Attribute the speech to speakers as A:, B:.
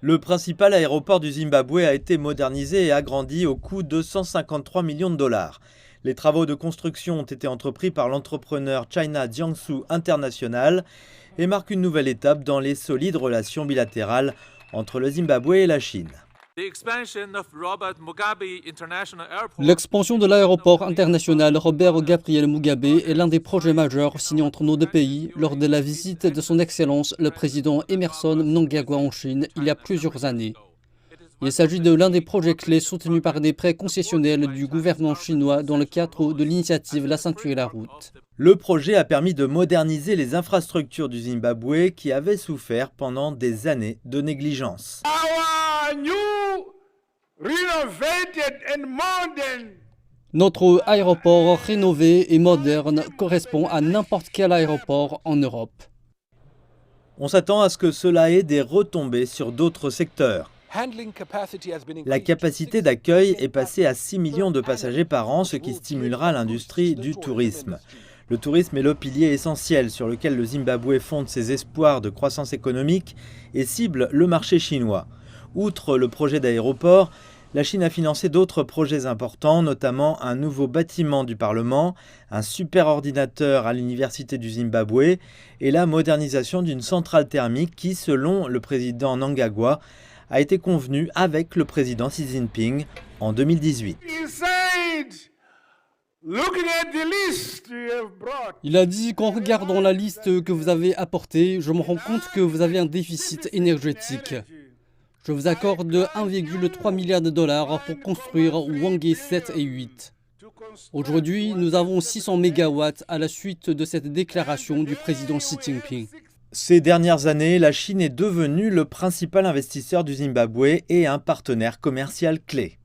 A: Le principal aéroport du Zimbabwe a été modernisé et agrandi au coût de 153 millions de dollars. Les travaux de construction ont été entrepris par l'entrepreneur China Jiangsu International et marquent une nouvelle étape dans les solides relations bilatérales entre le Zimbabwe et la Chine.
B: L'expansion de l'aéroport international Robert Gabriel Mugabe est l'un des projets majeurs signés entre nos deux pays lors de la visite de son Excellence le président Emmerson Mnangagwa en Chine il y a plusieurs années. Il s'agit de l'un des projets clés soutenus par des prêts concessionnels du gouvernement chinois dans le cadre de l'initiative La ceinture et la route.
A: Le projet a permis de moderniser les infrastructures du Zimbabwe qui avaient souffert pendant des années de négligence.
B: Notre aéroport rénové et moderne correspond à n'importe quel aéroport en Europe.
A: On s'attend à ce que cela ait des retombées sur d'autres secteurs. La capacité d'accueil est passée à 6 millions de passagers par an, ce qui stimulera l'industrie du tourisme. Le tourisme est le pilier essentiel sur lequel le Zimbabwe fonde ses espoirs de croissance économique et cible le marché chinois. Outre le projet d'aéroport, la Chine a financé d'autres projets importants, notamment un nouveau bâtiment du Parlement, un superordinateur à l'Université du Zimbabwe et la modernisation d'une centrale thermique qui, selon le président Mnangagwa, a été convenue avec le président Xi Jinping en 2018.
B: Il a dit qu'en regardant la liste que vous avez apportée, je me rends compte que vous avez un déficit énergétique. Je vous accorde 1,3 milliard de dollars pour construire Hwanghae 7 et 8. Aujourd'hui, nous avons 600 mégawatts à la suite de cette déclaration du président Xi Jinping.
A: Ces dernières années, la Chine est devenue le principal investisseur du Zimbabwe et un partenaire commercial clé.